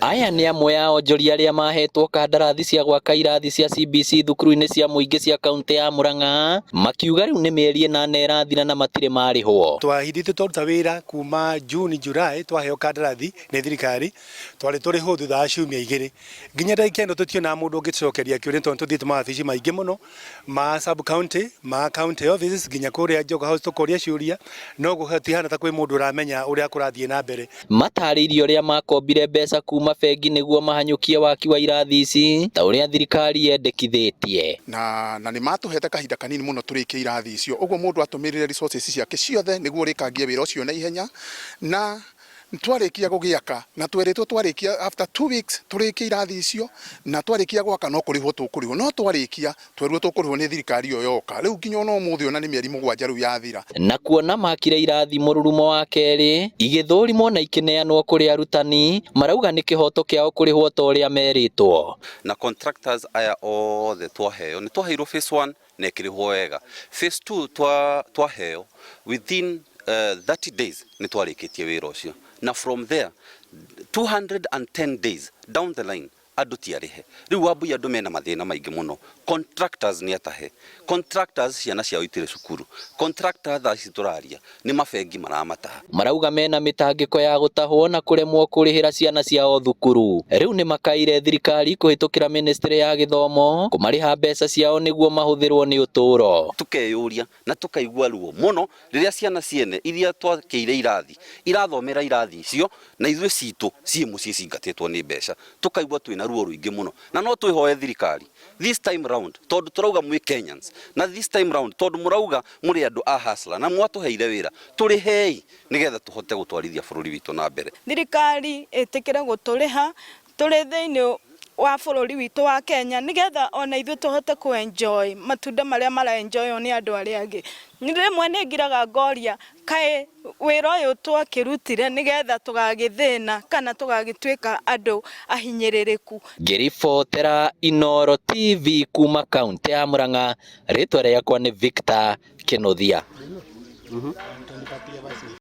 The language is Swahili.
Aya nĩ amwe a onjoria arĩa mahetwo kandarathi cia gwaka irathi cia CBC thukuru-inĩ cia mũingĩ cia kaunti ya Murang'a, makiuga rĩu nĩ mĩeri 8 ĩrathira na matirĩ marĩhwo. Twahithĩtwo tũruta wĩra kuma June July twaheo kandarathi nĩ thirikari, twarĩ tũrĩhwo thutha wa ciumia 2 nginya ndagĩka ĩno tũtiona mũndũ ũngĩcokeria kĩũria tondũ tũthiĩte mawabici maingĩ mũno ma sub county ma county offices nginya kũrĩa Joga House tũkoria ciũria, no gũtihana ta kwĩ mũndũ ũramenya ũrĩa kũrathiĩ na mbere. Matarĩirio ũrĩa makombire mbeca kuma bengi nĩguo mahanyũkie waki wa irathi ici ta ũrĩa thirikari yendekithĩtie. Na nĩ matũhete kahinda kanini mũno tũrĩkie irathi icio, ũguo mũndũ atũmĩrire resources ciake ciothe nĩguo rĩkangie wĩra ũcio na ihenya, na twarĩkia gũgĩaka na twerĩtwo twarĩkia after 2 weeks tũrĩkie irathi icio, na twarĩkia gwaka no kũrĩhwo tũkũrĩhwo, no twarĩkia twerwo tũkũrĩhwo nĩ thirikari ĩyo yoka rĩu nginya no ũmũthĩ ona nĩ mĩeri 7 rĩu yathira. Na kuona makire irathi mũrurumo wa kerĩ igĩthũrimwo na ikĩneanwo kũrĩ arutani, marauga nĩ kĩhoto kĩao kũrĩhwo ta ũrĩa merĩtwo. Na contractors aya othe twaheo nĩ twaheirwo phase 1 na ĩkĩrĩhwo wega, phase 2 twaheo within 30 days nĩ twarĩkĩtie wĩra ũcio, na from there 210 days down the line andũ tiarĩhe. Rĩu wambui andũ mena mathĩna maingĩ mũno. Contractors nĩ atahe, contractors ciana ciao itirĩ cukuru, contractors thaa ici tũraria nĩ mabengi maramataha. Marauga mena mĩtangĩko ya gũtahwo na kũremwo kũrĩhĩra ciana ciao thukuru. Rĩu nĩ makaire thirikari kũhĩtũkĩra ministry ya gĩthomo kũmarĩha mbeca ciao nĩguo mahũthĩrwo nĩ ũtũũro. Tukeyũria na tukaigua ruo mũno rĩrĩa ciana ciene iria twakĩire irathi irathomera irathi icio na ithuĩ citũ ciĩ mũciĩ cingatĩtwo nĩ mbeca, tukaigua twĩna ruo rũingĩ mũno, na no twĩhoe thirikari this time round tondu turauga mwi Kenyans, na this time round tondu murauga muri andu a hustler na mwatũheire wĩra tũrĩhei nigetha tuhote gũtwarithia bũrũri witũ na mbere. Thirikari ĩtĩkĩre gũtũrĩha tũrĩ thĩinĩ wa bũrũri witũ wa Kenya nigetha ona ithuĩ tũhote enjoy matunda marĩa mara-enjoy nĩ andũ arĩa angĩ. Rĩmwe nĩ ngiraga ngoria kaĩ wĩra ũyũ twakĩrutire nigetha tũgagĩthĩna kana tũgagĩtuĩka andũ ahinyĩrĩrĩku. Ngĩribotera Inooro TV kuma kaunti ya Murang'a, rĩtwa rĩakwa nĩ Victor Kĩnuthia.